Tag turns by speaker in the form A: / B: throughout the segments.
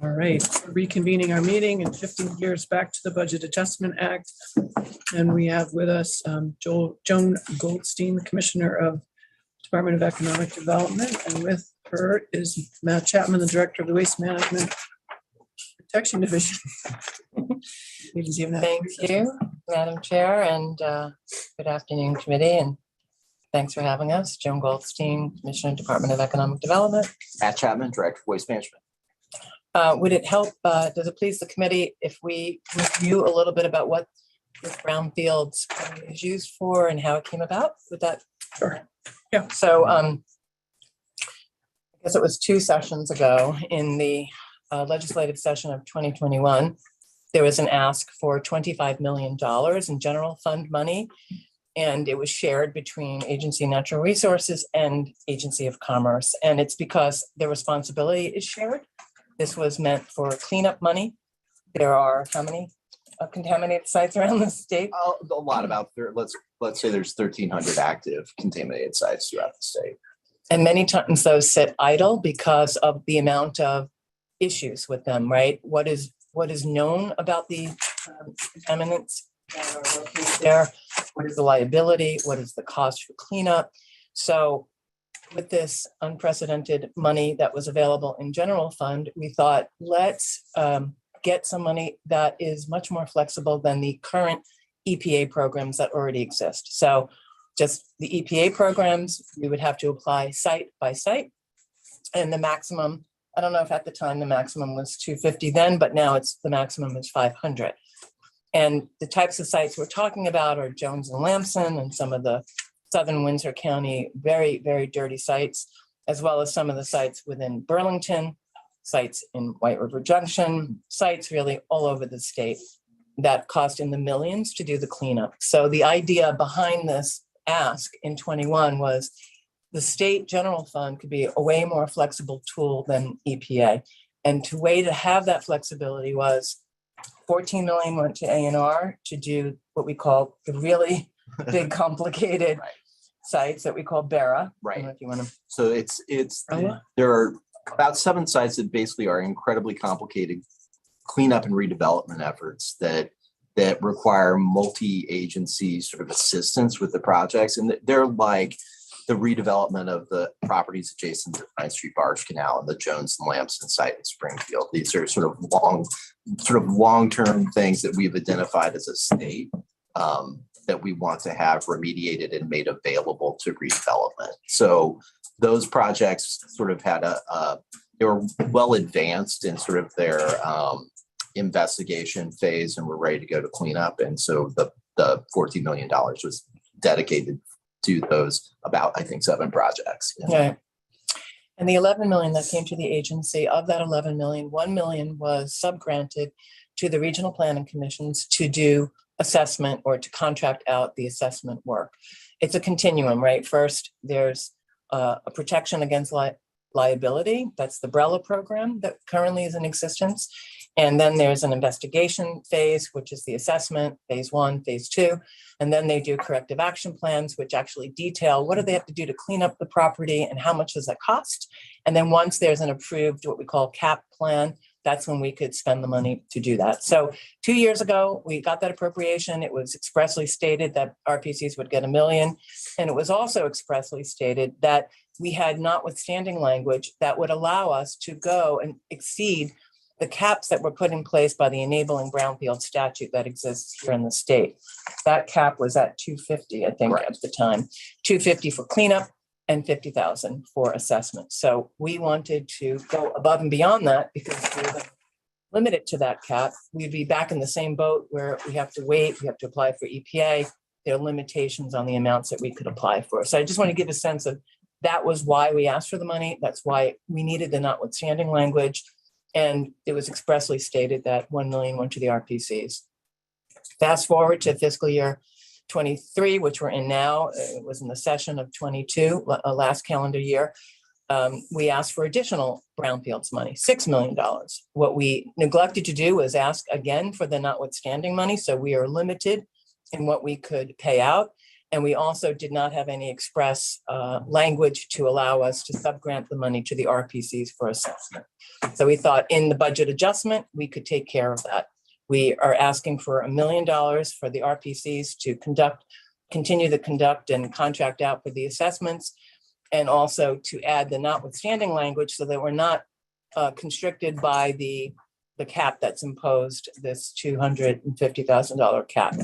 A: All right, reconvening our meeting and shifting gears back to the Budget Adjustment Act. And we have with us Joan Goldstein, Commissioner of Department of Economic Development. And with her is Matt Chapman, the Director of the Waste Management Protection Division.
B: Thank you, Madam Chair, and good afternoon, committee, and thanks for having us. Joan Goldstein, Commissioner, Department of Economic Development.
C: Matt Chapman, Director of Waste Management.
B: Would it help, does it please the committee if we review a little bit about what this brownfields is used for and how it came about? Would that?
A: Sure. Yeah.
B: So I guess it was 2 sessions ago in the legislative session of 2021, there was an ask for $25 million in general fund money, and it was shared between Agency of Natural Resources and Agency of Commerce. And it's because their responsibility is shared. This was meant for cleanup money. There are how many contaminated sites around the state?
C: A lot, about let's say there's 1,300 active contaminated sites throughout the state.
B: And many times those sit idle because of the amount of issues with them, right? What is known about the contaminants that are located there? What is the liability? What is the cost for cleanup? So with this unprecedented money that was available in general fund, we thought, let's get some money that is much more flexible than the current EPA programs that already exist. So just the EPA programs, we would have to apply site by site. And the maximum, I don't know if at the time the maximum was 250 then, but now the maximum is 500. And the types of sites we're talking about are Jones and Lamson and some of the Southern Windsor County, very, very dirty sites, as well as some of the sites within Burlington, sites in White River Junction, sites really all over the state that cost in the millions to do the cleanup. So the idea behind this ask in 21 was the state general fund could be a way more flexible tool than EPA. And the way to have that flexibility was 14 million went to A&R to do what we call the really big, complicated
C: Right.
B: sites that we call BERA.
C: Right.
B: I don't know if you want to.
C: So there are about 7 sites that basically are incredibly complicated cleanup and redevelopment efforts that require multi-agency sort of assistance with the projects. And they're like the redevelopment of the properties adjacent to 9th Street Barge Canal and the Jones and Lamson site in Springfield. These are sort of long-term things that we've identified as a state that we want to have remediated and made available to redevelopment. So those projects sort of had they were well advanced in sort of their investigation phase and were ready to go to cleanup. And so the $14 million was dedicated to those about, I think, 7 projects.
B: Yeah. And the 11 million that came to the agency, of that 11 million, 1 million was subgranted to the regional planning commissions to do assessment or to contract out the assessment work. It's a continuum, right? First, there's a protection against liability. That's the BRELA program that currently is in existence. And then there's an investigation phase, which is the assessment, phase 1, phase 2. And then they do corrective action plans, which actually detail what do they have to do to clean up the property and how much does that cost. And then once there's an approved, what we call CAP plan, that's when we could spend the money to do that. So 2 years ago, we got that appropriation. It was expressly stated that RPCs would get $1 million. And it was also expressly stated that we had notwithstanding language that would allow us to go and exceed the caps that were put in place by the enabling brownfield statute that exists here in the state. That cap was at 250, I think, at the time. 250 for cleanup and 50,000 for assessment. So we wanted to go above and beyond that because we were limited to that cap. We'd be back in the same boat where we have to wait, we have to apply for EPA. There are limitations on the amounts that we could apply for. So I just want to give a sense of that was why we asked for the money. That's why we needed the notwithstanding language. And it was expressly stated that 1 million went to the RPCs. Fast forward to fiscal year 23, which we're in now. It was in the session of 22, last calendar year. We asked for additional brownfields money, $6 million. What we neglected to do was ask again for the notwithstanding money. So we are limited in what we could pay out. And we also did not have any express language to allow us to subgrant the money to the RPCs for assessment. So we thought in the budget adjustment, we could take care of that. We are asking for $1 million for the RPCs to continue to conduct and contract out for the assessments, and also to add the notwithstanding language so that we're not constricted by the cap that's imposed, this $250,000 cap.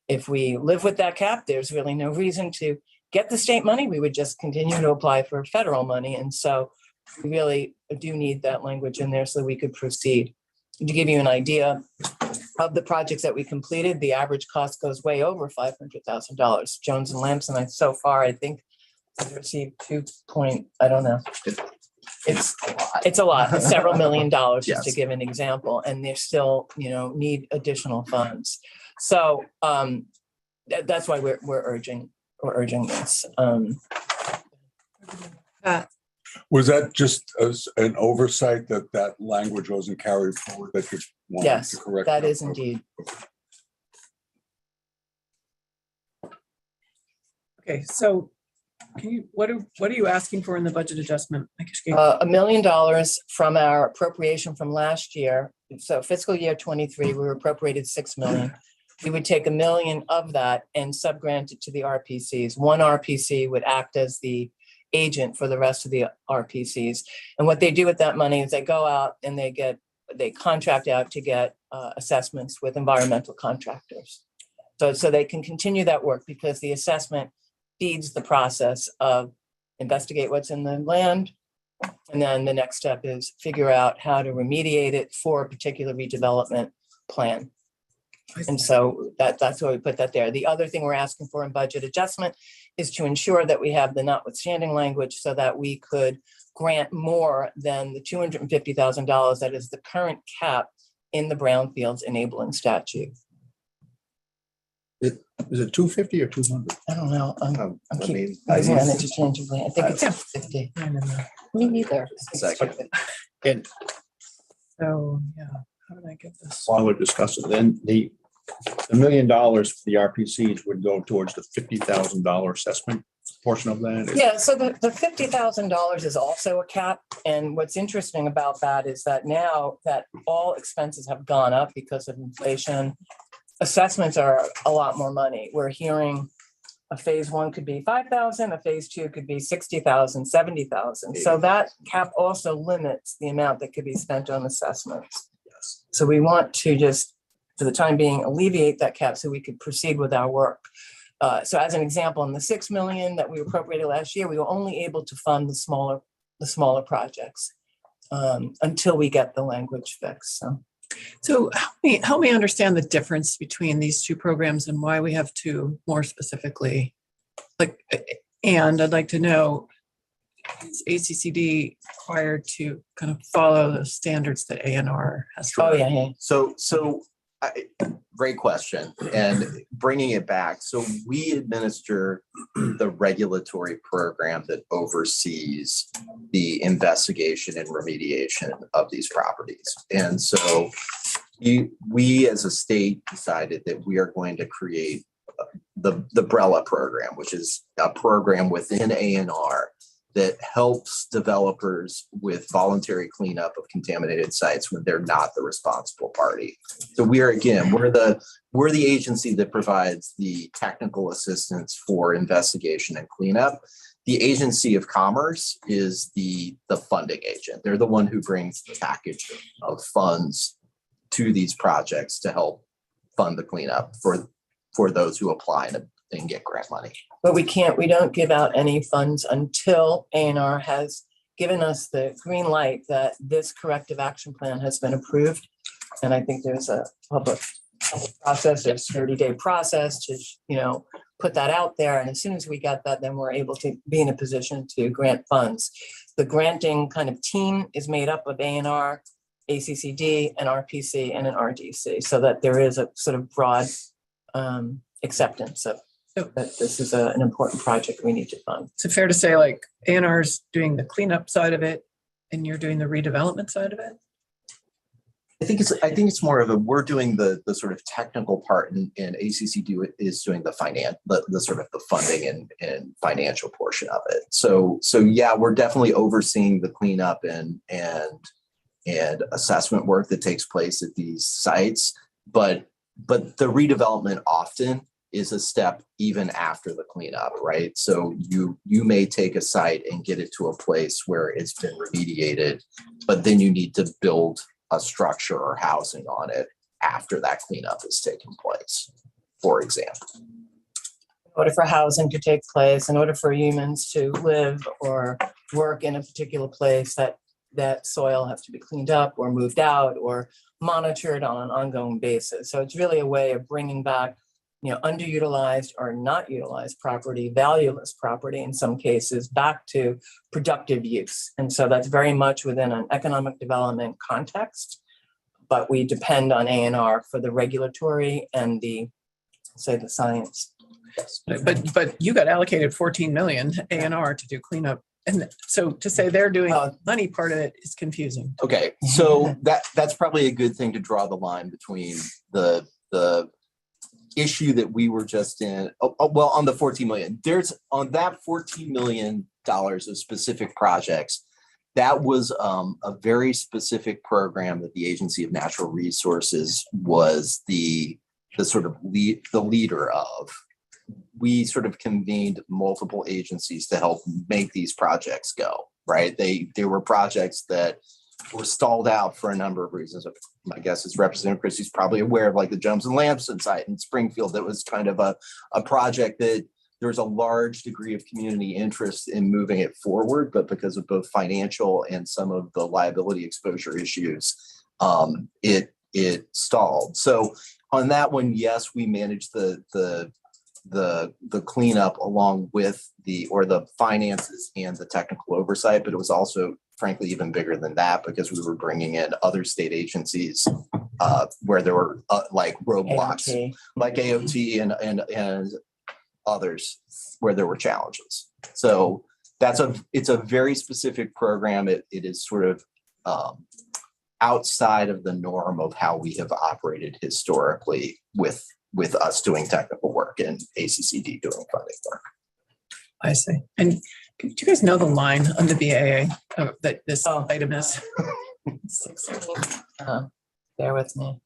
B: If we live with that cap, there's really no reason to get the state money. We would just continue to apply for federal money. And so we really do need that language in there so we could proceed. To give you an idea of the projects that we completed, the average cost goes way over $500,000. Jones and Lamson, so far, I think I've received I don't know. It's a lot, several $1 million, just to give an example, and they still, need additional funds. So that's why we're urging this.
D: Was that just as an oversight that language wasn't carried forward that you wanted
B: Yes,
D: to correct?
B: that is indeed.
A: Okay, so what are you asking for in the budget adjustment?
B: $1 million from our appropriation from last year. So fiscal year 23, we were appropriated $6 million. We would take $1 million of that and subgrant it to the RPCs. One RPC would act as the agent for the rest of the RPCs. And what they do with that money is they go out and they contract out to get assessments with environmental contractors. So they can continue that work because the assessment feeds the process of investigate what's in the land. And then the next step is figure out how to remediate it for a particular redevelopment plan. And so that's why we put that there. The other thing we're asking for in budget adjustment is to ensure that we have the notwithstanding language so that we could grant more than the $250,000 that is the current cap in the brownfields enabling statute.
E: Is it 250 or 200?
B: I don't know. I'm keep
C: mean,
B: using that interchangeably. I think it's 50. Me neither.
C: Second.
E: And
A: So, yeah, how did I get this?
E: while we're discussing, then the $1 million for the RPCs would go towards the $50,000 assessment portion of that?
B: Yeah, so the $50,000 is also a cap. And what's interesting about that is that now that all expenses have gone up because of inflation, assessments are a lot more money. We're hearing a phase one could be 5,000, a phase two could be 60,000, 70,000. So that cap also limits the amount that could be spent on assessments.
E: Yes.
B: So we want to just, for the time being, alleviate that cap so we could proceed with our work. So as an example, in the $6 million that we appropriated last year, we were only able to fund the smaller projects until we get the language fixed.
A: So help me understand the difference between these two programs and why we have two more specifically. And I'd like to know, is ACCD required to kind of follow the standards that ANR has?
B: Oh, yeah.
C: Great question. And bringing it back, so we administer the regulatory program that oversees the investigation and remediation of these properties. And so we as a state decided that we are going to create the BRELA program, which is a program within ANR that helps developers with voluntary cleanup of contaminated sites when they're not the responsible party. So we're the agency that provides the technical assistance for investigation and cleanup. The Agency of Commerce is the funding agent. They're the one who brings the package of funds to these projects to help fund the cleanup for those who apply and get grant money.
B: But we don't give out any funds until ANR has given us the green light that this corrective action plan has been approved. And I think there's a public process, there's a 30-day process to, put that out there. And as soon as we get that, then we're able to be in a position to grant funds. The granting kind of team is made up of ANR, ACCD, an RPC, and an RDC, so that there is a sort of broad acceptance of that this is an important project we need to fund.
A: Is it fair to say like ANR's doing the cleanup side of it and you're doing the redevelopment side of it?
C: I think it's more of we're doing the sort of technical part and ACC is doing the the sort of the funding and financial portion of it. So yeah, we're definitely overseeing the cleanup and assessment work that takes place at these sites. But the redevelopment often is a step even after the cleanup, right? So you may take a site and get it to a place where it's been remediated, but then you need to build a structure or housing on it after that cleanup has taken place, for example.
B: In order for housing to take place, in order for humans to live or work in a particular place, that soil has to be cleaned up or moved out or monitored on an ongoing basis. So it's really a way of bringing back, underutilized or not utilized property, valueless property in some cases, back to productive use. And so that's very much within an economic development context, but we depend on A&R for the regulatory and the science.
A: But you got allocated 14 million A&R to do cleanup. And so to say they're doing money part of it is confusing.
C: Okay, so that's probably a good thing to draw the line between the issue that we were just in. Well, on the 14 million, there's on that $14 million of specific projects. That was a very specific program that the Agency of Natural Resources was the leader of. We sort of convened multiple agencies to help make these projects go, right? They were projects that were stalled out for a number of reasons. My guess is Representative Christie's probably aware of like the Jones and Lamson site in Springfield. That was kind of a project that there's a large degree of community interest in moving it forward, but because of both financial and some of the liability exposure issues, it stalled. So on that one, yes, we managed the cleanup along with the finances and the technical oversight, but it was also frankly even bigger than that because we were bringing in other state agencies where there were like roadblocks,
B: AOT.
C: like AOT and others where there were challenges. So it's a very specific program. It is sort of outside of the norm of how we have operated historically with us doing technical work and ACCD doing funding work.
A: I see. And do you guys know the line on the BAA that this item is?
B: 16. Bear with me.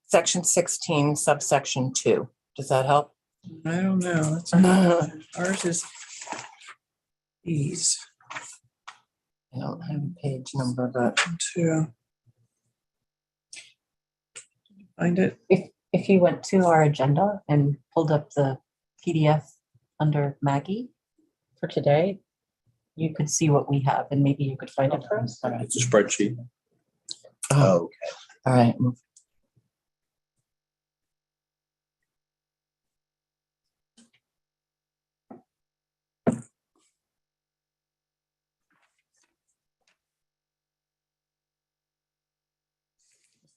B: Section 16, subsection 2. Does that help?
A: I don't know. Ours is these
B: I don't have a page number, but
A: two. Find it.
F: If you went to our agenda and pulled up the PDF under Maggie for today, you could see what we have and maybe you could find it for us.
E: It's a spreadsheet.
C: Okay.
B: all right.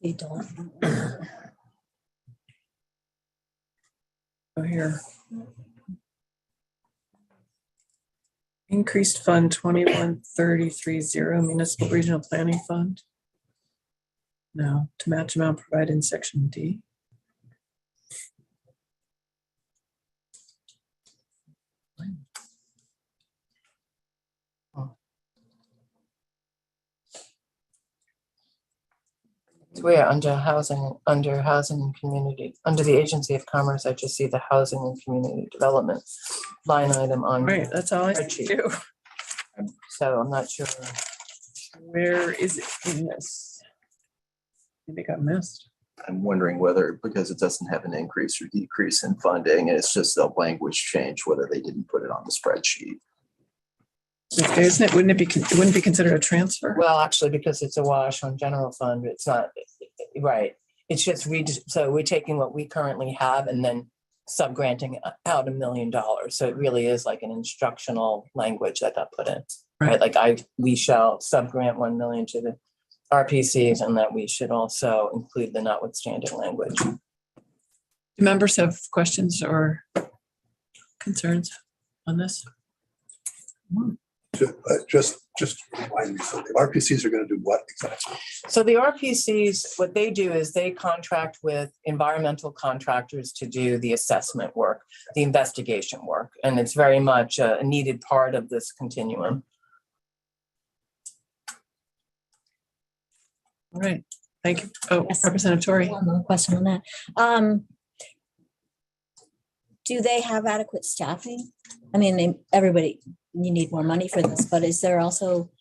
F: They don't.
A: Oh, here. Increased fund 21-33-0 municipal regional planning fund. No, to match amount provided in section D.
B: We are under housing and community, under the Agency of Commerce. I just see the housing and community development line item on.
A: Right, that's all I see too.
B: So I'm not sure.
A: Where is it in this? Maybe it got missed.
C: I'm wondering whether, because it doesn't have an increase or decrease in funding, and it's just a language change, whether they didn't put it on the spreadsheet.
A: Isn't it? Wouldn't it be considered a transfer?
B: Well, actually, because it's a wash on general fund, it's not, right. It's just, so we're taking what we currently have and then subgranting out $1 million. So it really is like an instructional language that got put in, right? Like we shall subgrant 1 million to the RPCs, and that we should also include the notwithstanding language.
A: Do members have questions or concerns on this?
G: Just remind me, so the RPCs are gonna do what exactly?
B: So the RPCs, what they do is they contract with environmental contractors to do the assessment work, the investigation work, and it's very much a needed part of this continuum.
A: All right, thank you. Oh,
H: Yes.
A: Representative Torrey.
H: One more question on that. Do they have adequate staffing? I mean, everybody, you need more money for this, but is there also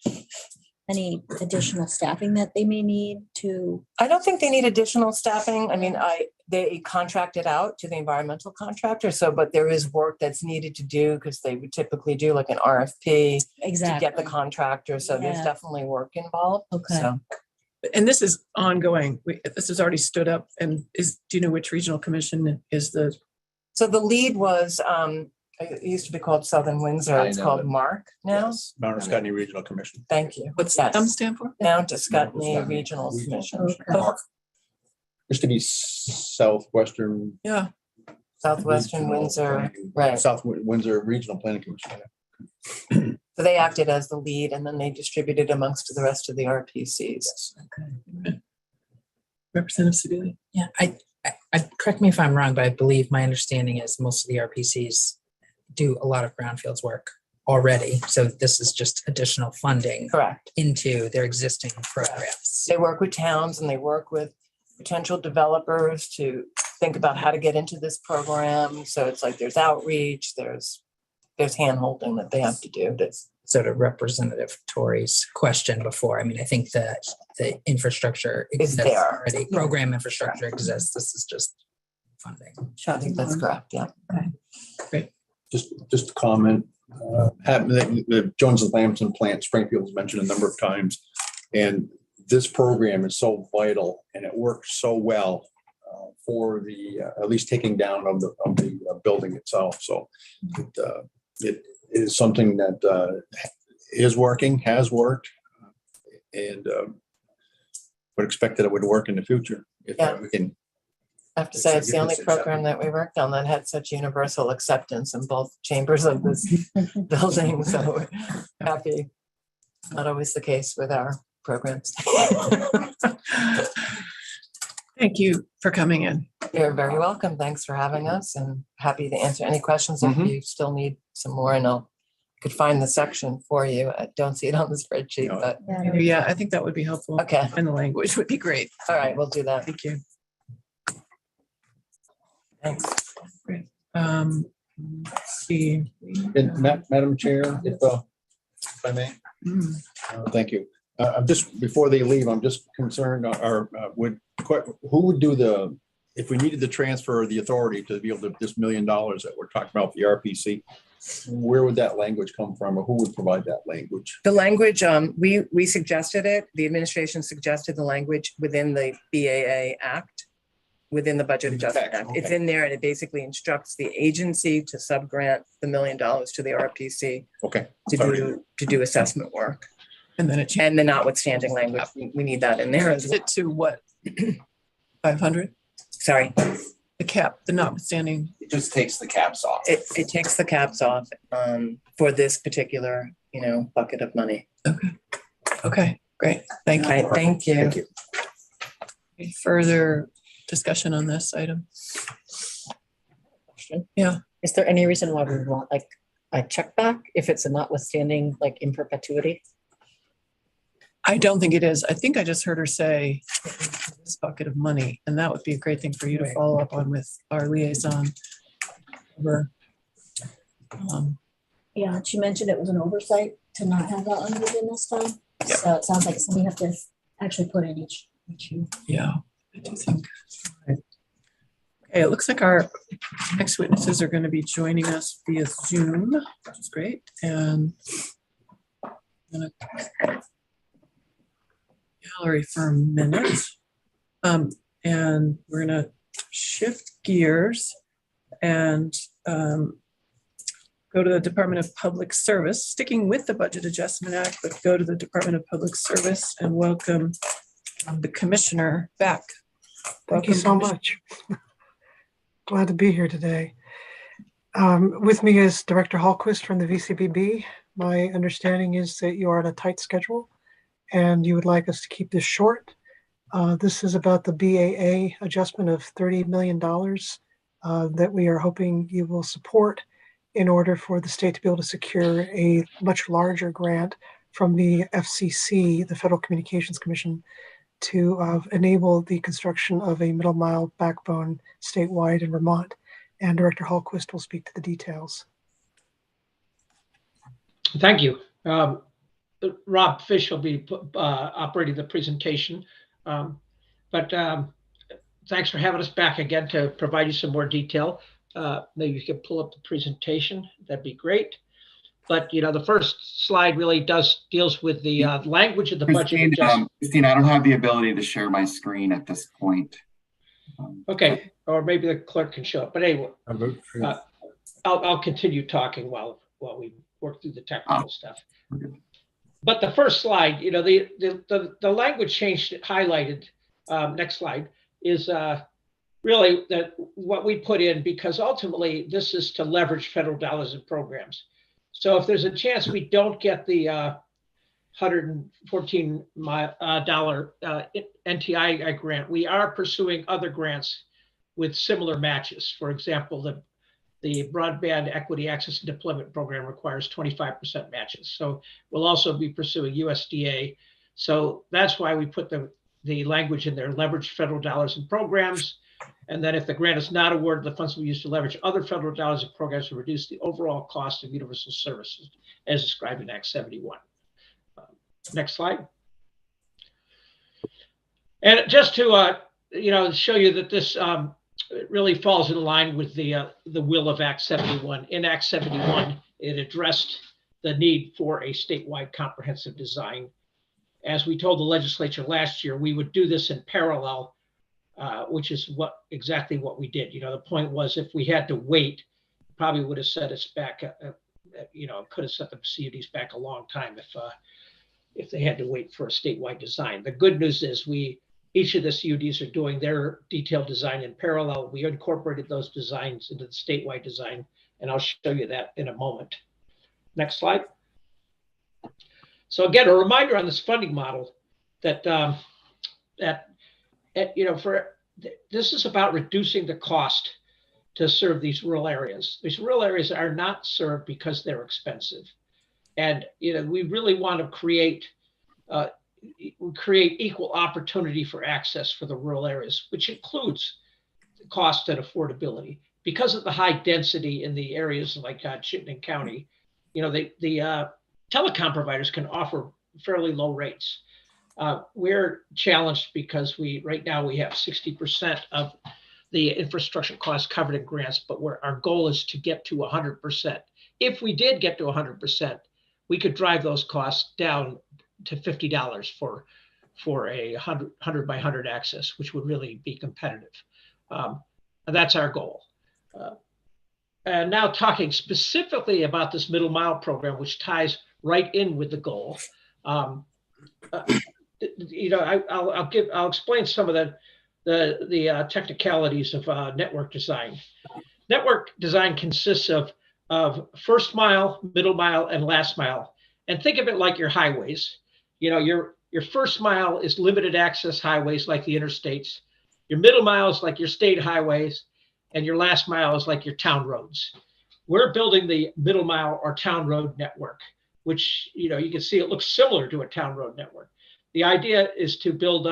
H: any additional staffing that they may need to?
B: I don't think they need additional staffing. I mean, they contract it out to the environmental contractor. So, but there is work that's needed to do because they would typically do like an RFP to
H: Exactly.
B: get the contractor. So there's
H: Yeah.
B: definitely work involved.
H: Okay.
B: So
A: And this is ongoing. This has already stood up and do you know which regional commission is the,
B: So the lead was, it used to be called Southern Windsor.
C: I
B: It's
C: know
B: called
C: it.
B: MARC now.
C: Yes.
E: Mount Scottney Regional Commission.
B: Thank you.
A: what's
B: Yes.
A: M stand for?
B: Mount Scottney
E: Scottney
B: Regional
E: Regional
B: Commission.
H: Okay.
E: Used to be Southwestern.
A: Yeah,
B: Southwestern
E: Regional
B: Windsor,
E: Planning-
B: right.
E: South Windsor Regional Planning Commission.
B: So they acted as the lead and then they distributed amongst the rest of the RPCs.
A: Representative Sebeli.
I: Yeah, correct me if I'm wrong, but I believe my understanding is most of the RPCs do a lot of brownfields work already. So this is just additional funding
B: Correct.
I: into their existing programs.
B: They work with towns and they work with potential developers to think about how to get into this program. So it's like there's outreach, there's hand-holding that they have to do. That's
I: Sort of Representative Tory's question before. I mean, I think that the infrastructure
B: Is
I: exists
B: there.
I: already. Program infrastructure exists. This is just funding.
B: I think that's correct, yeah.
E: Just a comment. The Jones and Lamson plant, Springfield was mentioned a number of times. And this program is so vital and it works so well for the, at least taking down of the building itself. So it is something that is working, has worked, and would expect that it would work in the future. If
B: Yeah.
E: we can.
B: I have to say, it's the only program that we worked on that had such universal acceptance in both chambers of this building. So we're happy. Not always the case with our programs.
A: Thank you for coming in.
B: You're very welcome. Thanks for having us and happy to answer any questions if you still need some more. And I could find the section for you. I don't see it on the spreadsheet,
E: No.
B: but
A: Yeah, I think that would be helpful.
B: okay.
A: And the language would be great.
B: All right, we'll do that.
A: Thank you.
B: Thanks.
A: Let's see.
E: And Madam Chair, if I may.
A: Mm.
E: Thank you. I'm just, before they leave, I'm just concerned, who would do if we needed to transfer the authority to be able to, this $1 million that we're talking about, the RPC, where would that language come from, or who would provide that language?
B: The language, we suggested it. The administration suggested the language within the BAA Act, within the Budget Adjustment Act. It's
E: Okay.
B: in there and it basically instructs the agency to subgrant the $1 million to the RPC
E: Okay.
B: to do assessment work.
A: And then it changes
B: And the notwithstanding language, we need that in there as well.
A: it to what? 500?
B: Sorry,
A: The cap, the notwithstanding.
C: It just takes the caps off.
B: it takes the caps off for this particular, bucket of money.
A: Okay, great. Thank
B: All
A: you.
B: right, thank you.
E: Thank you.
A: Any further discussion on this item? Yeah.
F: Is there any reason why we want like a check back if it's a notwithstanding, like in perpetuity?
A: I don't think it is. I think I just heard her say this bucket of money, and that would be a great thing for you to follow up on with our liaison.
H: Yeah, she mentioned it was an oversight to not have that language in this time.
A: Yep.
H: So it sounds like something you have to actually put in each year.
A: Yeah, I do think. Okay, it looks like our next witnesses are going to be joining us via Zoom, which is great. And I'm gonna gallery for a minute. And we're going to shift gears and go to the Department of Public Service, sticking with the Budget Adjustment Act, but go to the Department of Public Service and welcome the Commissioner back.
J: Thank you
A: Welcome,
J: so
A: Commissioner.
J: much. Glad to be here today. With me is Director Hallquist from the VCBB. My understanding is that you are on a tight schedule and you would like us to keep this short. This is about the BAA adjustment of $30 million that we are hoping you will support in order for the state to be able to secure a much larger grant from the FCC, the Federal Communications Commission, to enable the construction of a middle mile backbone statewide in Vermont. And Director Hallquist will speak to the details.
K: Thank you. Rob Fish will be operating the presentation. Thanks for having us back again to provide you some more detail. Maybe you can pull up the presentation. That'd be great. But the first slide really deals with the language of the budget adjustment.
L: Christine, I don't have the ability to share my screen at this point.
K: Okay, or maybe the clerk can show it. But anyway, I'll continue talking while we work through the technical stuff.
L: Okay.
K: But the first slide, the language change highlighted. Next slide is really what we put in, because ultimately this is to leverage federal dollars and programs. So if there's a chance we don't get the $114 NTI grant, we are pursuing other grants with similar matches. For example, the Broadband Equity Access and Deployment Program requires 25% matches. So we'll also be pursuing USDA. So that's why we put the language in there, leverage federal dollars and programs. And then if the grant is not awarded, the funds will be used to leverage other federal dollars and programs to reduce the overall cost of universal services as described in Act 71. Next slide. And just to show you that this really falls in line with the will of Act 71. In Act 71, it addressed the need for a statewide comprehensive design. As we told the legislature last year, we would do this in parallel, which is exactly what we did. The point was, if we had to wait, probably would have set us back. Could have set the CUDs back a long time if they had to wait for a statewide design. The good news is each of the CUDs are doing their detailed design in parallel. We incorporated those designs into the statewide design, and I'll show you that in a moment. Next slide. So again, a reminder on this funding model that this is about reducing the cost to serve these rural areas. These rural areas are not served because they're expensive. And we really want to create equal opportunity for access for the rural areas, which includes cost and affordability. Because of the high density in the areas like Chittenden County, the telecom providers can offer fairly low rates. We're challenged because right now we have 60% of the infrastructure costs covered in grants, but our goal is to get to 100%. If we did get to 100%, we could drive those costs down to $50 for a 100 by 100 access, which would really be competitive. And that's our goal. And now talking specifically about this middle mile program, which ties right in with the goal. I'll explain some of the technicalities of network design. Network design consists of first mile, middle mile, and last mile. And think of it like your highways. Your first mile is limited access highways like the interstates. Your middle mile is like your state highways, and your last mile is like your town roads. We're building the middle mile or town road network, which you can see it looks similar to a town road network. The idea is to build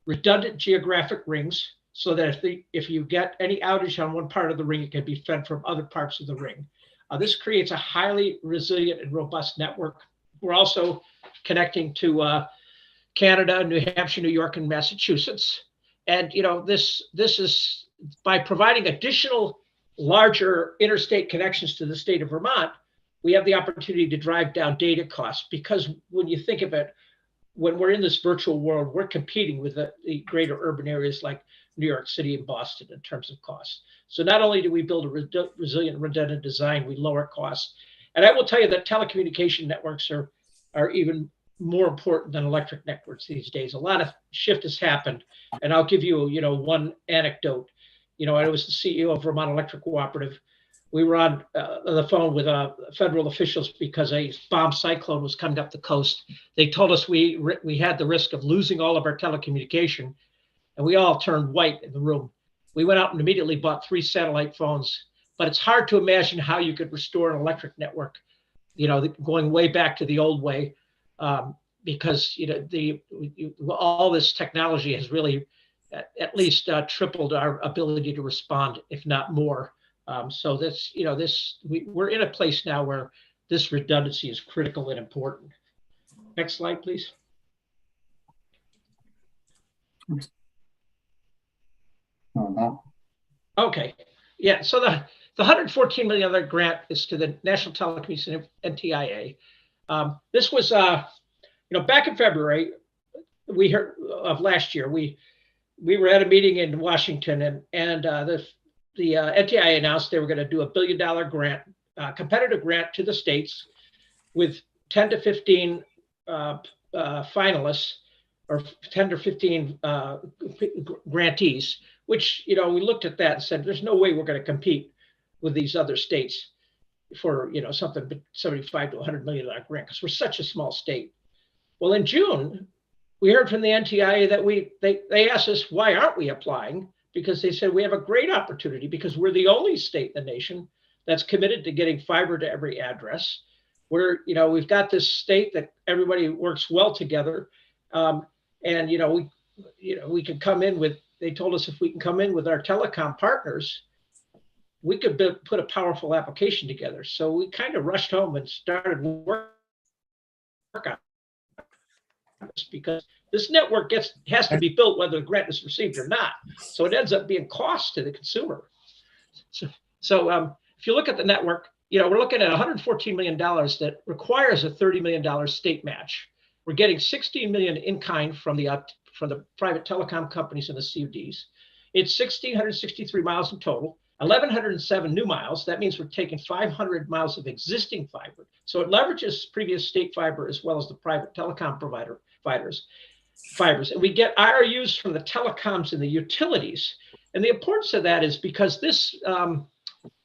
K: redundant geographic rings so that if you get any outage on one part of the ring, it can be fed from other parts of the ring. This creates a highly resilient and robust network. We're also connecting to Canada, New Hampshire, New York, and Massachusetts. And this is by providing additional larger interstate connections to the state of Vermont, we have the opportunity to drive down data costs, because when you think of it, when we're in this virtual world, we're competing with the greater urban areas like New York City and Boston in terms of cost. So not only do we build a resilient, redundant design, we lower costs. And I will tell you that telecommunication networks are even more important than electric networks these days. A lot of shift has happened. And I'll give you, one anecdote. I was the CEO of Vermont Electric Cooperative. We were on the phone with federal officials because a bomb cyclone was coming up the coast. They told us we had the risk of losing all of our telecommunication, and we all turned white in the room. We went out and immediately bought 3 satellite phones, but it's hard to imagine how you could restore an electric network, going way back to the old way, because all this technology has really at least tripled our ability to respond, if not more. So that's, we're in a place now where this redundancy is critical and important. Next slide, please. Okay, yeah, so the $114 million grant is to the National Telecommunications NTIA. This was, back in February, we heard of last year, we were at a meeting in Washington, and the NTIA announced they were going to do $1 billion grant, competitive grant to the states with 10 to 15 finalists, or 10 to 15 grantees, which, we looked at that and said, there's no way we're going to compete with these other states for, something 75 to $100 million grant, because we're such a small state. Well, in June, we heard from the NTIA that they asked us, why aren't we applying? Because they said we have a great opportunity because we're the only state in the nation that's committed to getting fiber to every address. We've got this state that everybody works well together. And, we could come in with, they told us if we can come in with our telecom partners, we could put a powerful application together. So we kind of rushed home and started work on this, because this network has to be built whether the grant is received or not. So it ends up being cost to the consumer. So if you look at the network, we're looking at $114 million that requires a $30 million state match. We're getting $16 million in kind from the private telecom companies and the CUDs. It's 1,663 miles in total, 1,107 new miles. That means we're taking 500 miles of existing fiber. So it leverages previous state fiber as well as the private telecom fibers. And we get IRUs from the telecoms and the utilities. And the importance of that is because this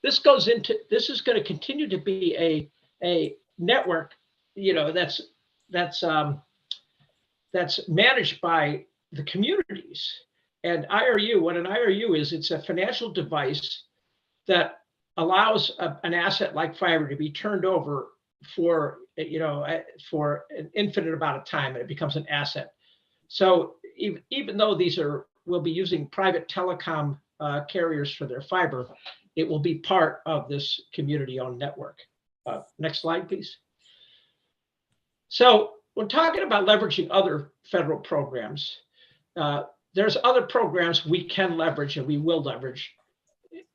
K: is going to continue to be a network, that's managed by the communities. And IRU, what an IRU is, it's a financial device that allows an asset like fiber to be turned over for an infinite amount of time, and it becomes an asset. So even though we'll be using private telecom carriers for their fiber, it will be part of this community-owned network. Next slide, please. So when talking about leveraging other federal programs, there's other programs we can leverage and we will leverage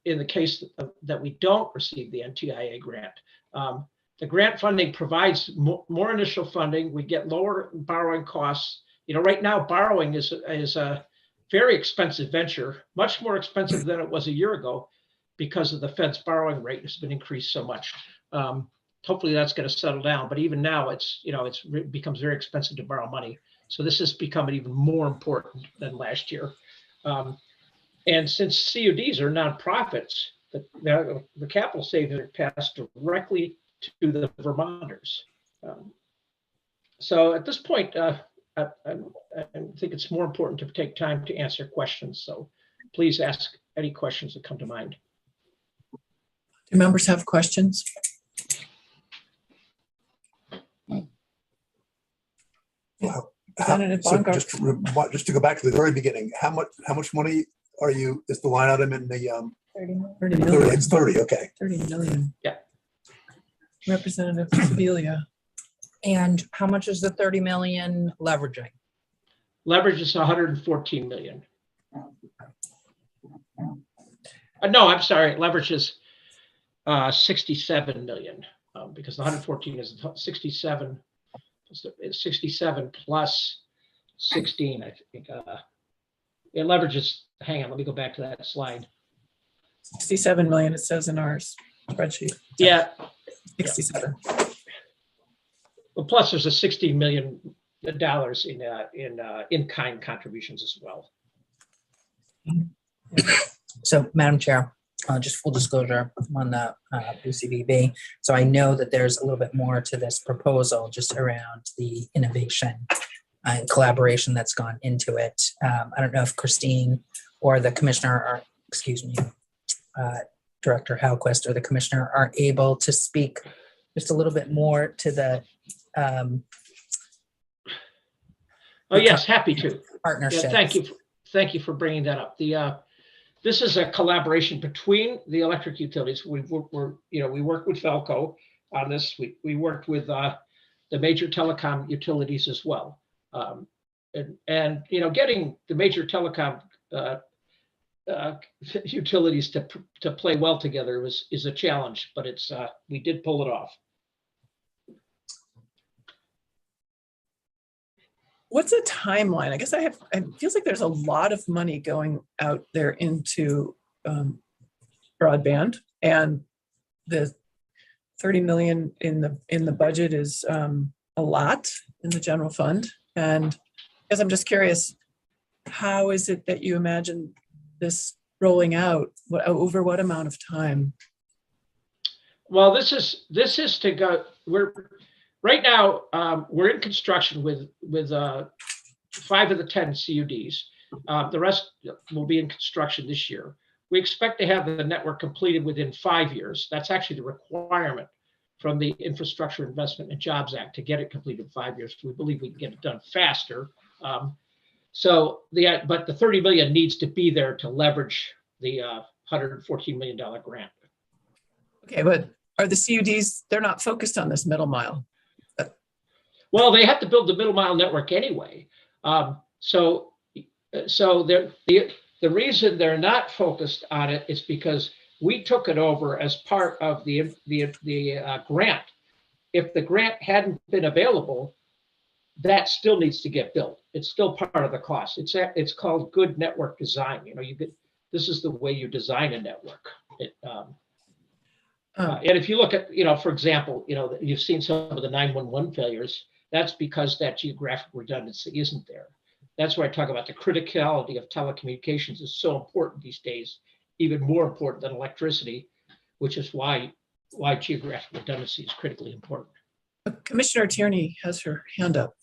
K: in the case that we don't receive the NTIA grant. The grant funding provides more initial funding. We get lower borrowing costs. Right now borrowing is a very expensive venture, much more expensive than it was a year ago because of the Fed's borrowing rate has been increased so much. Hopefully that's going to settle down, but even now it becomes very expensive to borrow money. So this has become even more important than last year. And since CUDs are nonprofits, the capital savings are passed directly to the Vermonters. So at this point, I think it's more important to take time to answer questions. So please ask any questions that come to mind.
A: Do members have questions?
G: Yeah.
A: Representative
G: So
A: Bongard.
G: just to go back to the very beginning, how much money is the line item in the
A: 30 million.
G: It's 30, okay.
A: 30 million.
K: Yeah.
A: Representative Sibilia.
I: And how much is the 30 million leveraging?
K: Leverage is 114 million. No, I'm sorry. Leverage is 67 million because the 114 is 67. It's 67 plus 16, I think. It leverages hang on, let me go back to that slide.
A: 67 million, it says in our spreadsheet.
K: Yeah,
A: 67.
K: well, plus there's a $16 million in-kind contributions as well.
I: So, Madam Chair, just full disclosure on the BCBB. So I know that there's a little bit more to this proposal just around the innovation and collaboration that's gone into it. I don't know if Christine or the commissioner, or excuse me, Director Halquist or the commissioner are able to speak just a little bit more to the
K: Oh, yes, happy to.
I: partnership.
K: Yeah, thank you for bringing that up. This is a collaboration between the electric utilities. We work with Felco on this. We worked with the major telecom utilities as well. And getting the major telecom utilities to play well together is a challenge, but we did pull it off.
A: What's a timeline? I guess it feels like there's a lot of money going out there into broadband, and the 30 million in the budget is a lot in the general fund. And I guess I'm just curious, how is it that you imagine this rolling out? Over what amount of time?
K: Well, this is to go. Right now, we're in construction with 5 of the 10 CUDs. The rest will be in construction this year. We expect to have the network completed within 5 years. That's actually the requirement from the Infrastructure Investment and Jobs Act to get it completed in 5 years. We believe we can get it done faster. But the 30 million needs to be there to leverage the $114 million grant.
A: Okay, but are the CUDs, they're not focused on this middle mile?
K: Well, they have to build the middle mile network anyway. So the reason they're not focused on it is because we took it over as part of the grant. If the grant hadn't been available, that still needs to get built. It's still part of the cost. It's called good network design. This is the way you design a network. And if you look at, for example, you've seen some of the 911 failures. That's because that geographic redundancy isn't there. That's where I talk about the criticality of telecommunications is so important these days, even more important than electricity, which is why geographic redundancy is critically important.
A: Commissioner Tierney has her hand up.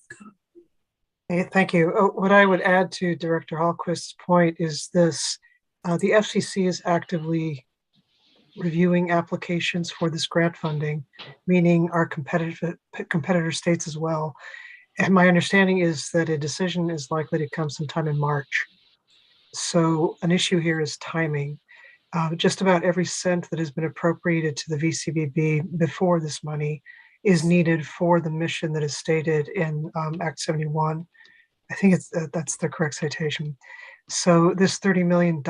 J: Hey, thank you. What I would add to Director Hallquist's point is this. The FCC is actively reviewing applications for this grant funding, meaning our competitor states as well. And my understanding is that a decision is likely to come sometime in March. So an issue here is timing. Just about every cent that has been appropriated to the VCBB before this money is needed for the mission that is stated in Act 71. I think that's the correct citation. So this $30 million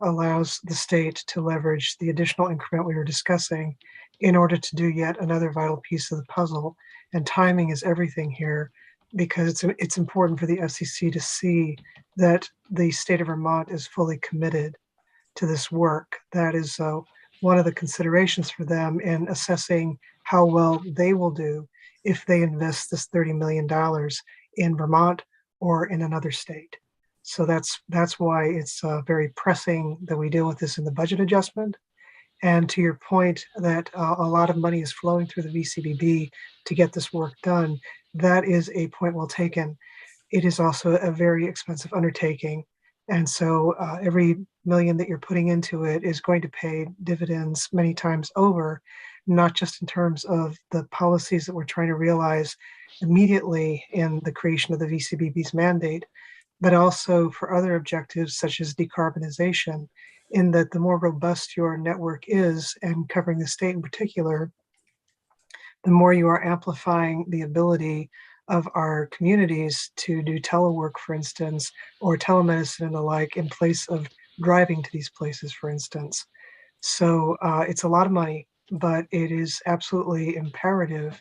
J: allows the state to leverage the additional increment we were discussing in order to do yet another vital piece of the puzzle. And timing is everything here, because it's important for the FCC to see that the state of Vermont is fully committed to this work. That is one of the considerations for them in assessing how well they will do if they invest this $30 million in Vermont or in another state. So that's why it's very pressing that we deal with this in the budget adjustment. And to your point that a lot of money is flowing through the VCBB to get this work done, that is a point well taken. It is also a very expensive undertaking. And so every million that you're putting into it is going to pay dividends many times over, not just in terms of the policies that we're trying to realize immediately in the creation of the VCBB's mandate, but also for other objectives such as decarbonization, in that the more robust your network is, and covering the state in particular, the more you are amplifying the ability of our communities to do telework, for instance, or telemedicine and the like in place of driving to these places, for instance. So it's a lot of money, but it is absolutely imperative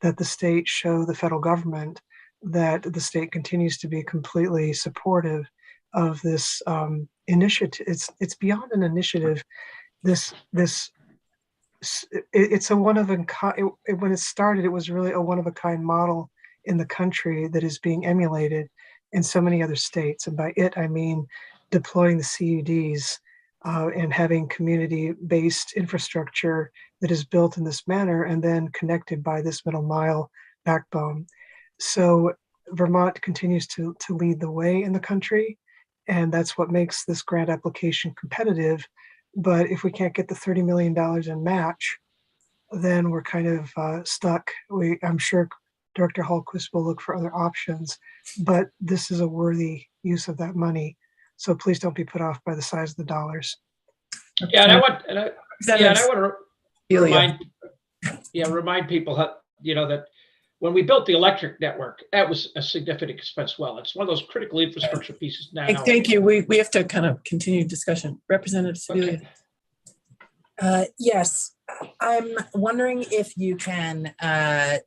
J: that the state show the federal government that the state continues to be completely supportive of this initiative. It's beyond an initiative. It's a one of a kind. When it started, it was really a one of a kind model in the country that is being emulated in so many other states. And by it, I mean deploying the CUDs and having community-based infrastructure that is built in this manner and then connected by this middle mile backbone. So Vermont continues to lead the way in the country, and that's what makes this grant application competitive. But if we can't get the $30 million in match, then we're kind of stuck. I'm sure Director Hallquist will look for other options, but this is a worthy use of that money. So please don't be put off by the size of the dollars.
K: Yeah, and I want to remind people how, that when we built the electric network, that was a significant expense. Well, it's one of those critical infrastructure pieces now.
A: Thank you. We have to kind of continue discussion. Representative Sibilia.
I: Yes, I'm wondering if you can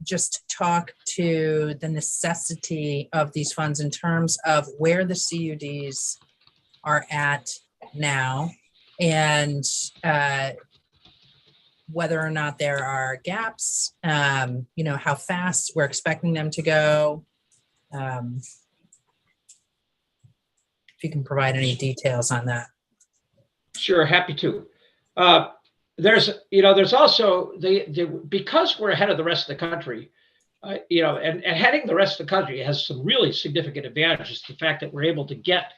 I: just talk to the necessity of these funds in terms of where the CUDs are at now and whether or not there are gaps, how fast we're expecting them to go. If you can provide any details on that.
K: Sure, happy to. There's also because we're ahead of the rest of the country, and heading the rest of the country has some really significant advantages. The fact that we're able to get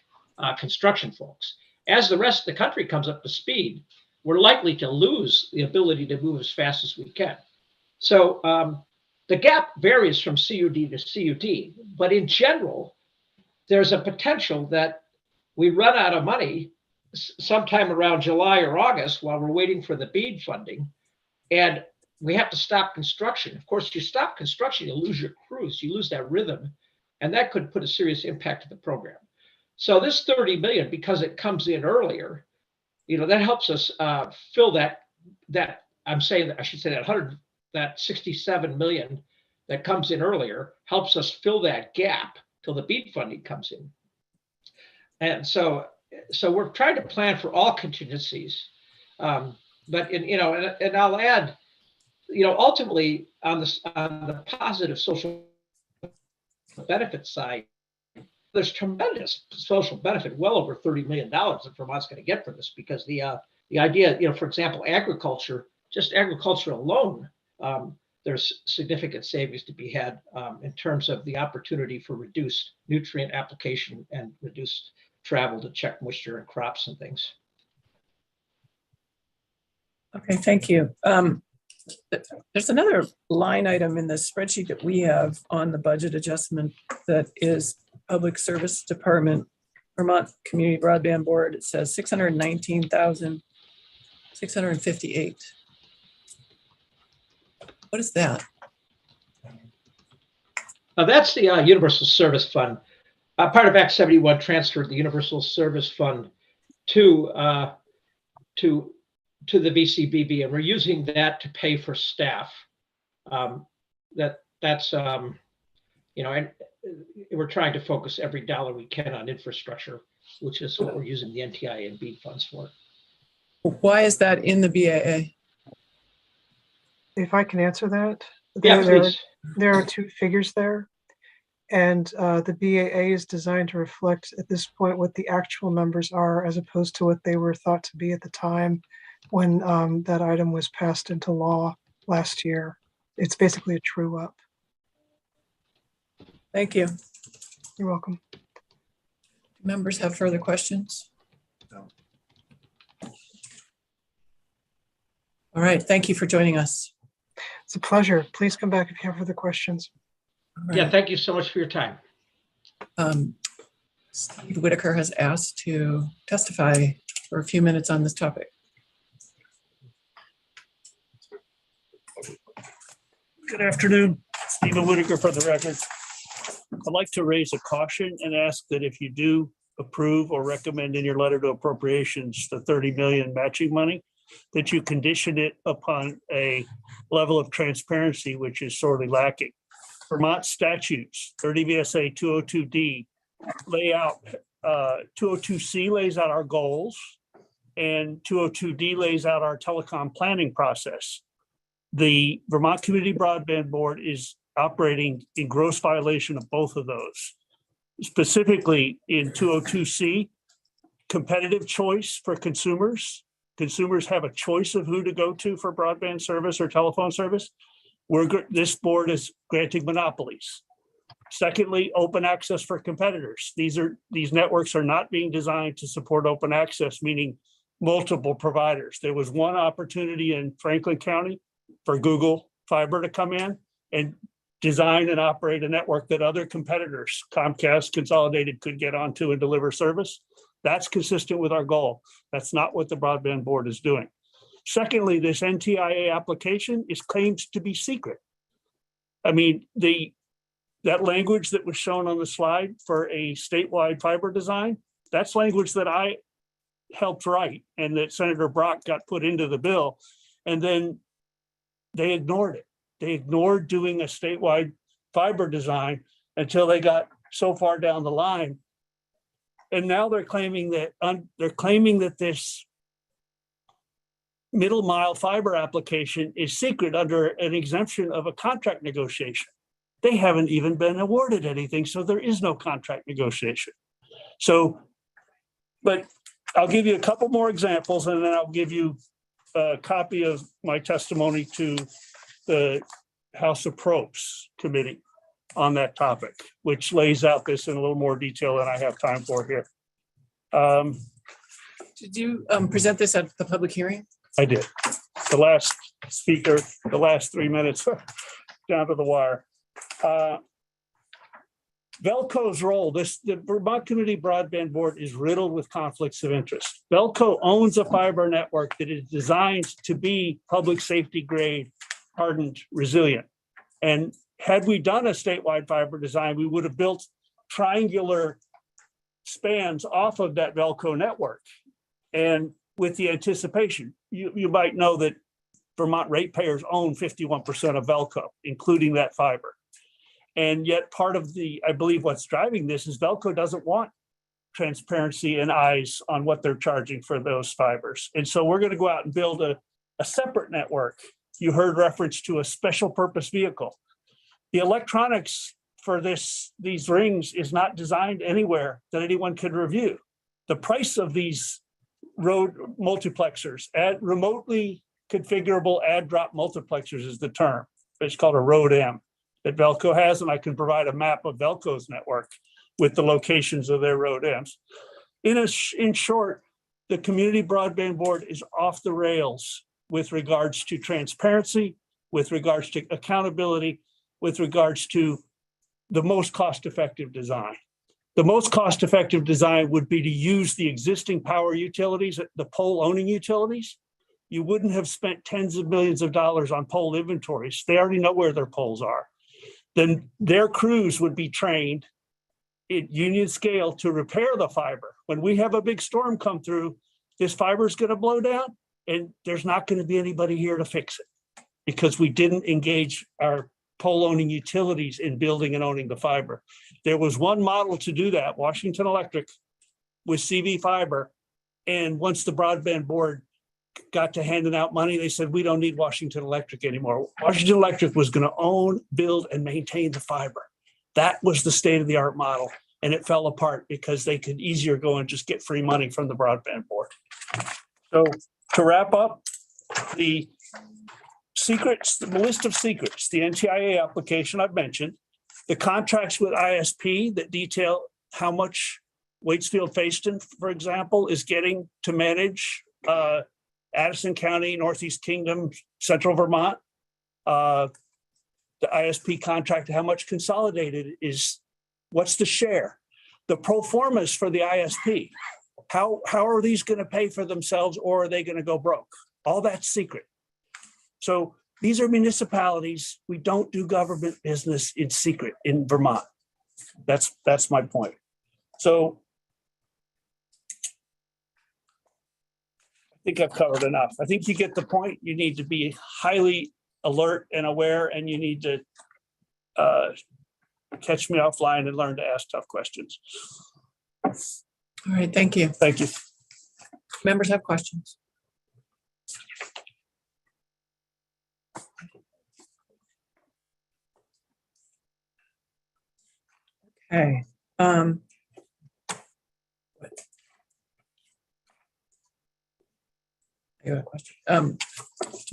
K: construction folks. As the rest of the country comes up to speed, we're likely to lose the ability to move as fast as we can. So the gap varies from CUD to CUD, but in general, there's a potential that we run out of money sometime around July or August while we're waiting for the BEAD funding, and we have to stop construction. Of course, you stop construction, you lose your crews, you lose that rhythm, and that could put a serious impact to the program. So this 30 million, because it comes in earlier, that helps us fill that I'm saying that I should say that 67 million that comes in earlier helps us fill that gap till the BEAD funding comes in. And so we're trying to plan for all contingencies, but and I'll add, ultimately on the positive social benefit side, there's tremendous social benefit, well over $30 million that Vermont's going to get from this, because the idea, for example, agriculture, just agriculture alone, there's significant savings to be had in terms of the opportunity for reduced nutrient application and reduced travel to check moisture in crops and things.
A: Okay, thank you. There's another line item in the spreadsheet that we have on the budget adjustment that is Public Service Department, Vermont Community Broadband Board. It says 619,658. What is that?
K: That's the Universal Service Fund. Part of Act 71 transferred the Universal Service Fund to the VCBB, and we're using that to pay for staff. That's and we're trying to focus every dollar we can on infrastructure, which is what we're using the NTI and BEAD funds for.
A: Why is that in the BAA?
J: If I can answer that.
K: Yeah,
J: there are two figures there. And the BAA is designed to reflect at this point what the actual numbers are, as opposed to what they were thought to be at the time when that item was passed into law last year. It's basically a true up.
A: Thank you.
J: You're welcome.
A: Members have further questions?
G: No.
A: All right, thank you for joining us.
J: It's a pleasure. Please come back if you have further questions.
A: Right.
K: Yeah, thank you so much for your time.
A: Steve Whitaker has asked to testify for a few minutes on this topic.
M: Good afternoon, Stephen Whitaker for the record. I'd like to raise a caution and ask that if you do approve or recommend in your letter to appropriations the 30 million matching money, that you condition it upon a level of transparency which is sorely lacking. Vermont statutes, 30 VSA 202D, lay out 202C lays out our goals, and 202D lays out our telecom planning process. The Vermont Community Broadband Board is operating in gross violation of both of those. Specifically in 202C, competitive choice for consumers. Consumers have a choice of who to go to for broadband service or telephone service. This board is granting monopolies. Secondly, open access for competitors. These networks are not being designed to support open access, meaning multiple providers. There was one opportunity in Franklin County for Google Fiber to come in and design and operate a network that other competitors, Comcast, Consolidated, could get onto and deliver service. That's consistent with our goal. That's not what the broadband board is doing. Secondly, this NTIA application is claimed to be secret. I mean, that language that was shown on the slide for a statewide fiber design, that's language that I helped write and that Senator Brock got put into the bill. And then they ignored it. They ignored doing a statewide fiber design until they got so far down the line. And now they're claiming that this middle mile fiber application is secret under an exemption of a contract negotiation. They haven't even been awarded anything, so there is no contract negotiation. So, but I'll give you a couple more examples, and then I'll give you a copy of my testimony to the House of Propes Committee on that topic, which lays out this in a little more detail than I have time for here.
A: Did you present this at the public hearing?
M: I did. The last speaker, the last 3 minutes, down to the wire. Velco's role, the Vermont Community Broadband Board is riddled with conflicts of interest. Velco owns a fiber network that is designed to be public safety grade, hardened, resilient. And had we done a statewide fiber design, we would have built triangular spans off of that Velco network. And with the anticipation, you might know that Vermont ratepayers own 51% of Velco, including that fiber. And yet part of I believe what's driving this is Velco doesn't want transparency and eyes on what they're charging for those fibers. And so we're going to go out and build a separate network. You heard reference to a special purpose vehicle. The electronics for these rings is not designed anywhere that anyone can review. The price of these road multiplexers, remotely configurable add drop multiplexers is the term. It's called a ROAD-M that Velco has, and I can provide a map of Velco's network with the locations of their ROAD-Ms. In short, the Community Broadband Board is off the rails with regards to transparency, with regards to accountability, with regards to the most cost-effective design. The most cost-effective design would be to use the existing power utilities, the pole owning utilities. You wouldn't have spent tens of millions of dollars on pole inventories. They already know where their poles are. Then their crews would be trained at union scale to repair the fiber. When we have a big storm come through, this fiber is going to blow down and there's not going to be anybody here to fix it because we didn't engage our pole owning utilities in building and owning the fiber. There was one model to do that, Washington Electric with CV fiber. And once the broadband board got to handing out money, they said, we don't need Washington Electric anymore. Washington Electric was going to own, build, and maintain the fiber. That was the state-of-the-art model. And it fell apart because they could easier go and just get free money from the broadband board. So to wrap up, the secrets, the list of secrets, the NTIA application I've mentioned, the contracts with ISP that detail how much Waitsfield-Fayston, for example, is getting to manage Addison County, Northeast Kingdom, Central Vermont. The ISP contract, how much Consolidated is, what's the share? The pro formas for the ISP. How are these going to pay for themselves or are they going to go broke? All that's secret. So these are municipalities. We don't do government business in secret in Vermont. That's my point. So I think I've covered enough. I think you get the point. You need to be highly alert and aware, and you need to catch me offline and learn to ask tough questions.
A: All right, thank you.
M: Thank you.
A: Members have questions? Okay. I got a question. Do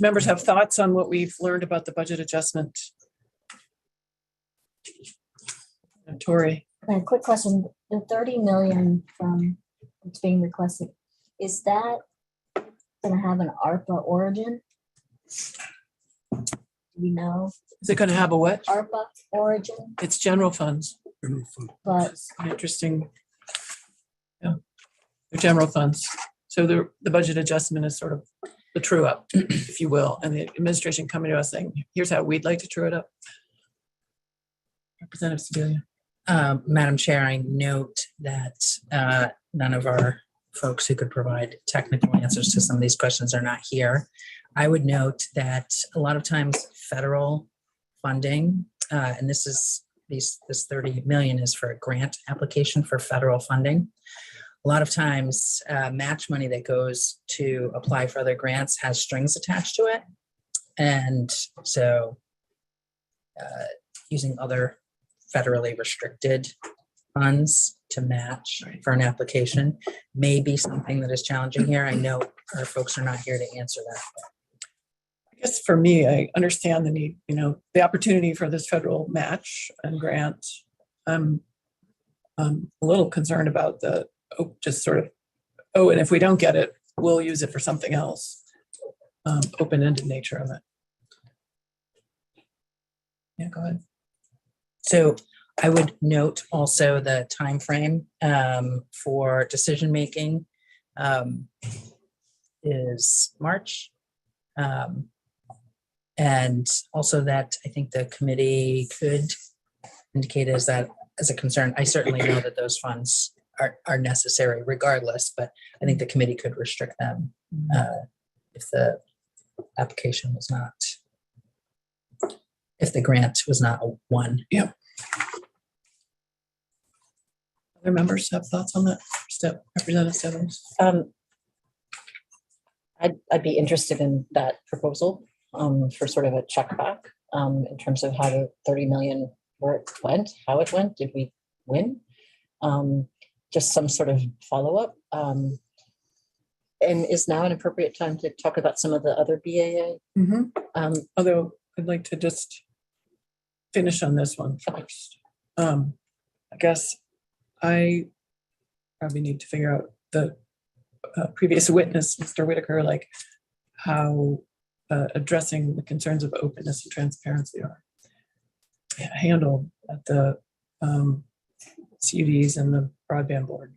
A: members have thoughts on what we've learned about the budget adjustment? Tori,
H: Quick question, the 30 million from, it's being requested, is that gonna have an ARPA origin? Do we know?
A: is it going to have a what?
H: ARPA origin,
A: It's general funds.
H: but
A: An interesting. Yeah, they're general funds. So the budget adjustment is sort of the true up, if you will, and the administration coming to us saying, here's how we'd like to true it up. Representative Sedalia.
I: Madam Chair, I note that none of our folks who could provide technical answers to some of these questions are not here. I would note that a lot of times federal funding, and this 30 million is for a grant application for federal funding. A lot of times match money that goes to apply for other grants has strings attached to it. And so using other federally restricted funds to match for an application may be something that is challenging here. I know our folks are not here to answer that.
A: I guess for me, I understand the need, the opportunity for this federal match and grant. I'm a little concerned about and if we don't get it, we'll use it for something else. Open-ended nature of it. Yeah, go ahead.
I: So I would note also the timeframe for decision-making is March. And also that I think the committee could indicate as a concern. I certainly know that those funds are necessary regardless, but I think the committee could restrict them if the application was not, if the grant was not one.
A: Yep. Other members have thoughts on that? Representative Stebbins.
F: I'd be interested in that proposal for sort of a check back in terms of how the 30 million, where it went, how it went, did we win? Just some sort of follow-up. And is now an appropriate time to talk about some of the other BAA?
A: Although I'd like to just finish on this one first. I guess I probably need to figure out the previous witness, Mr. Whitaker, like how addressing the concerns of openness and transparency are handled at the CUDs and the broadband board.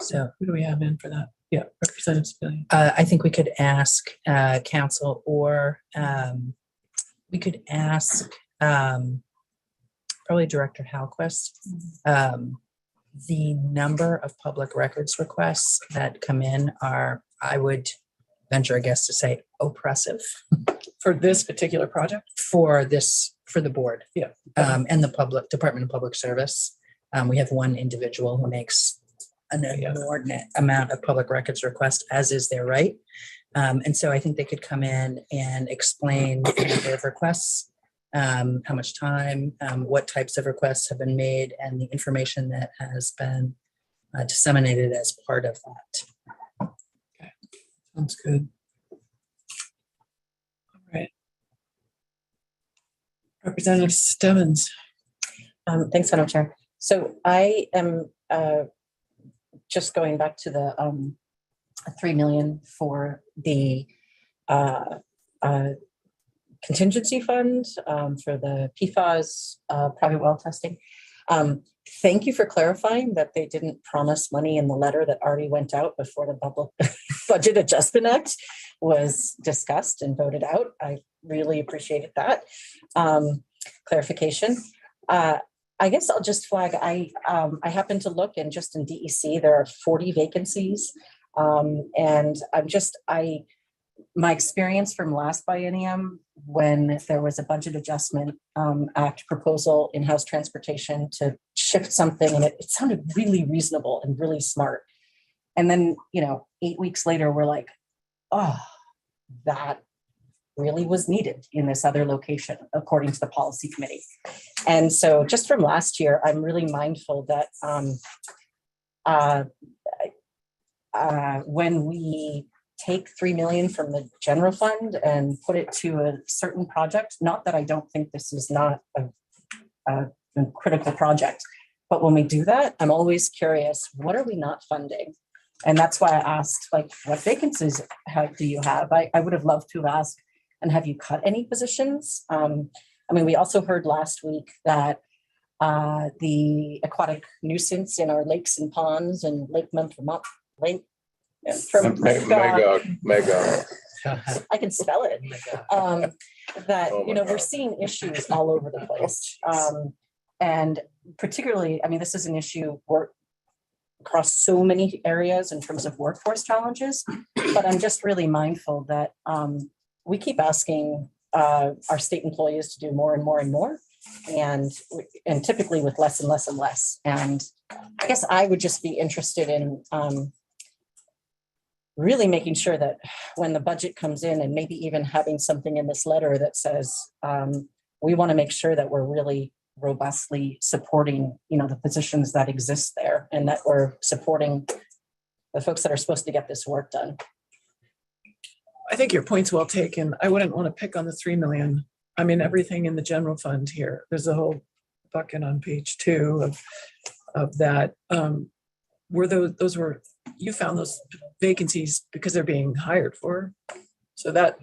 A: So who do we have in for that? Yeah, Representative Sedalia.
I: I think we could ask council, or we could ask probably Director Halquist. The number of public records requests that come in are, I would venture a guess to say, oppressive.
A: For this particular project?
I: For the board.
A: Yeah.
I: And the Department of Public Service. We have one individual who makes an inordinate amount of public records requests, as is their right. And so I think they could come in and explain the number of requests, how much time, what types of requests have been made, and the information that has been disseminated as part of that.
A: Okay, sounds good. All right. Representative Stebbins.
F: Thanks, Madam Chair. So I am just going back to the 3 million for the contingency fund for the PFAS private well testing. Thank you for clarifying that they didn't promise money in the letter that already went out before the Budget Adjustment Act was discussed and voted out. I really appreciated that clarification. I guess I'll just flag, I happened to look, and just in DEC, there are 40 vacancies. And my experience from last biennium, when there was a budget adjustment act proposal in House Transportation to shift something, and it sounded really reasonable and really smart. And then, 8 weeks later, we're like, oh, that really was needed in this other location, according to the policy committee. And so just from last year, I'm really mindful that when we take 3 million from the general fund and put it to a certain project, not that I don't think this is not a critical project, but when we do that, I'm always curious, what are we not funding? And that's why I asked, like, what vacancies do you have? I would have loved to ask, and have you cut any positions? We also heard last week that the aquatic nuisance in our lakes and ponds and Lake Memphremont,
E: Mega.
F: I can spell it. That,
E: Oh my
F: we're
E: God.
F: seeing issues all over the place. And particularly, this is an issue across so many areas in terms of workforce challenges, but I'm just really mindful that we keep asking our state employees to do more and more and more, and typically with less and less and less. And I guess I would just be interested in really making sure that when the budget comes in, and maybe even having something in this letter that says we want to make sure that we're really robustly supporting, the positions that exist there, and that we're supporting the folks that are supposed to get this work done.
A: I think your point's well taken. I wouldn't want to pick on the 3 million. Everything in the general fund here, there's a whole bucket on page 2 of that. You found those vacancies because they're being hired for. So that,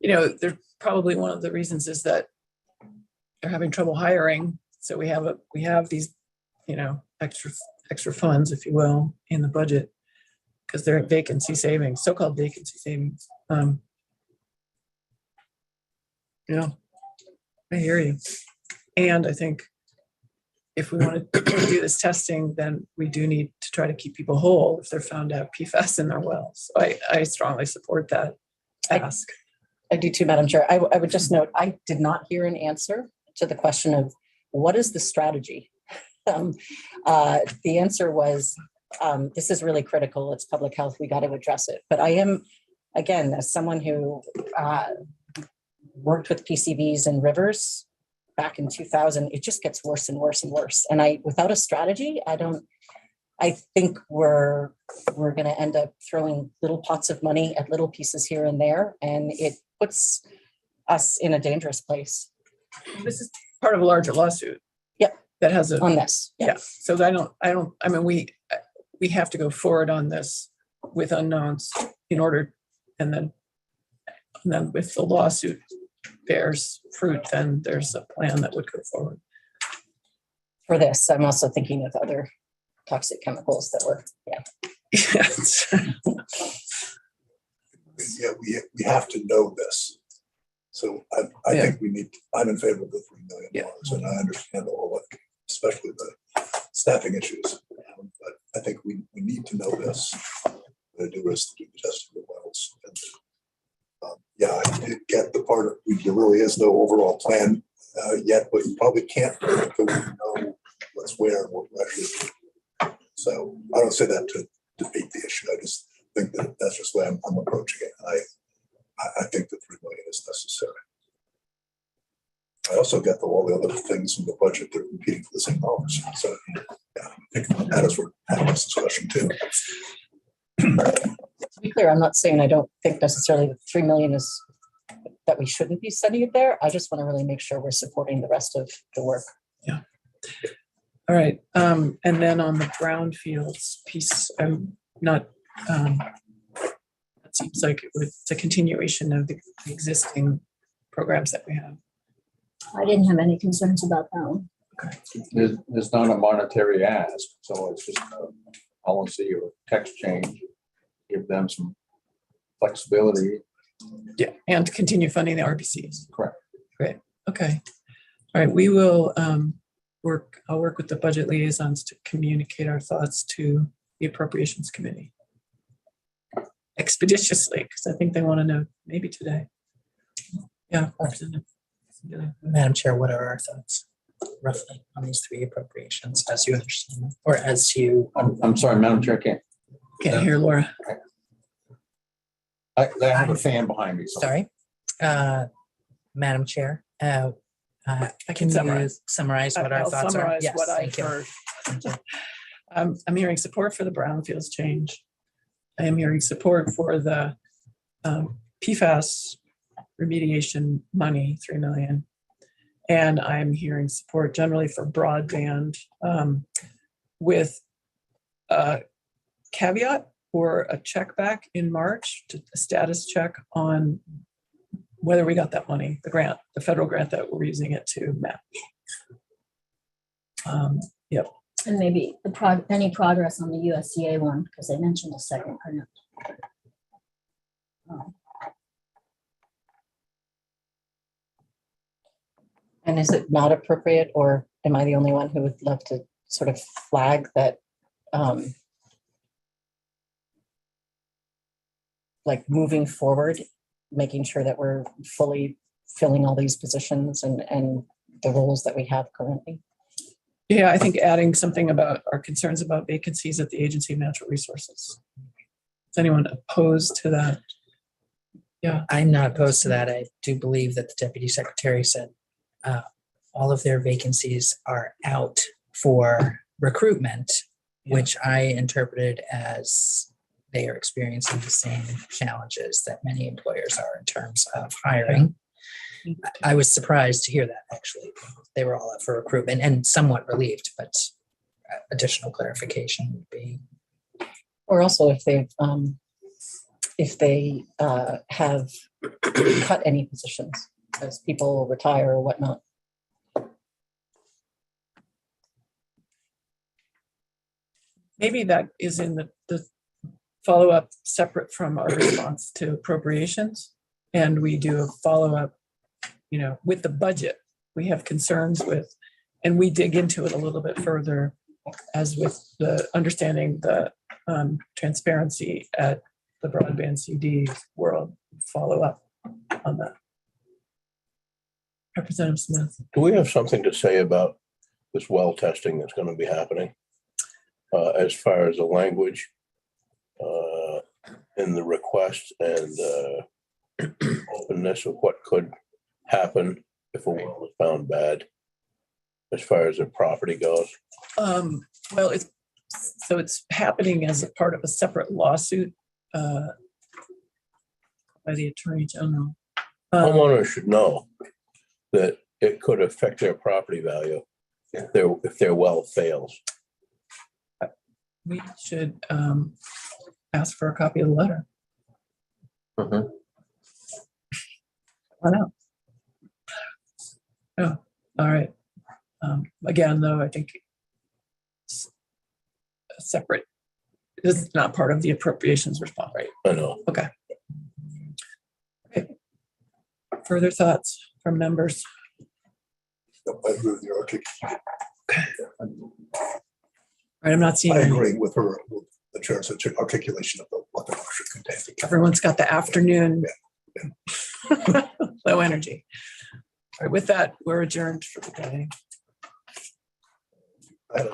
A: they're probably one of the reasons is that they're having trouble hiring. So we have these, extra funds, if you will, in the budget, because they're vacancy savings, so-called vacancy savings. I hear you. And I think if we want to do this testing, then we do need to try to keep people whole if they're found to have PFAS in their wells. So I strongly support that ask.
F: I do too, Madam Chair. I would just note, I did not hear an answer to the question of what is the strategy? The answer was, this is really critical. It's public health. We got to address it. But I am, again, as someone who worked with PCBs and rivers back in 2000, it just gets worse and worse and worse. And without a strategy, I think we're going to end up throwing little pots of money at little pieces here and there, and it puts us in a dangerous place.
A: This is part of a larger lawsuit.
F: Yep.
A: That has
F: on this.
A: Yeah. So we have to go forward on this with unknowns in order, and then if the lawsuit bears fruit, then there's a plan that would go forward.
F: For this, I'm also thinking of other toxic chemicals that were,
A: Yes.
G: Yeah, we have to know this. So I think I'm in favor of the $3 million, and I understand all of it, especially the staffing issues. But I think we need to know this. The do is to do the testing of wells. And, I did get the part of there really is no overall plan yet, but you probably can't until we know what's where and what we're actually doing. So I don't say that to defeat the issue. I just think that that's just the way I'm approaching it. I think the $3 million is necessary. I also get all the other things in the budget that are competing for the same dollars. So I think that is for having this discussion too.
F: To be clear, I'm not saying I don't think necessarily the 3 million is that we shouldn't be sending it there. I just want to really make sure we're supporting the rest of the work.
A: Yeah. All right. And then on the brownfields piece, I'm not, it seems like it's a continuation of the existing programs that we have.
H: I didn't have any concerns about that one.
A: Okay.
E: There's not a monetary ask, so it's just a policy or text change. Give them some flexibility.
A: Yeah, and continue funding the RBCs.
E: Correct.
A: Great. Okay. All right. We will I'll work with the budget liaisons to communicate our thoughts to the appropriations committee. expeditiously, because I think they want to know maybe today. Yeah. Representative.
I: Madam Chair, what are our thoughts roughly on these three appropriations as you understand them, or as you?
E: I'm sorry, Madam Chair,
A: Can't hear Laura.
E: I have a fan behind me. So.
I: Sorry, Madam Chair,
A: I can
I: summarize what our
A: I'll
I: thoughts are.
A: summarize
I: Yes,
A: what I've
I: thank you.
A: heard.
I: Thank you.
A: I'm hearing support for the brownfields change. I am hearing support for the PFAS remediation money, 3 million. And I'm hearing support generally for broadband with a caveat or a check back in March, to a status check on whether we got that money, the grant, the federal grant that we're using it to match. Yep.
H: And maybe any progress on the USDA one, because they mentioned a second grant.
F: And is it not appropriate, or am I the only one who would love to sort of flag that, like moving forward, making sure that we're fully filling all these positions and the roles that we have currently?
A: Yeah, I think adding something about our concerns about vacancies at the Agency of Natural Resources. Is anyone opposed to that? Yeah,
I: I'm not opposed to that. I do believe that the Deputy Secretary said all of their vacancies are out for recruitment, which I interpreted as they are experiencing the same challenges that many employers are in terms of hiring. I was surprised to hear that, actually. They were all up for recruitment and somewhat relieved, but additional clarification would be.
F: Or also if they have cut any positions as people retire or whatnot.
A: maybe that is in the follow-up separate from our response to appropriations. And we do a follow-up, with the budget. We have concerns with, and we dig into it a little bit further as with the understanding the transparency at the broadband CD world. Follow up on that. Representative Smith.
N: Do we have something to say about this well testing that's going to be happening as far as the language in the request and openness of what could happen if a well was found bad as far as the property goes?
A: Well, it's happening as a part of a separate lawsuit by the Attorney General.
N: Homeowners should know that it could affect their property value if their well fails.
A: We should ask for a copy of the letter.
N: Mm-hmm.
A: Why not? Oh, all right. Again, though, I think it's a separate. This is not part of the appropriations response, right?
N: I know.
A: Okay. Further thoughts from members?
G: I agree with your articulation.
A: Right, I'm not seeing.
G: I agree with her, with the chair's articulation of what the motion contains.
A: Everyone's got the afternoon. Low energy. All right, with that, we're adjourned for the day.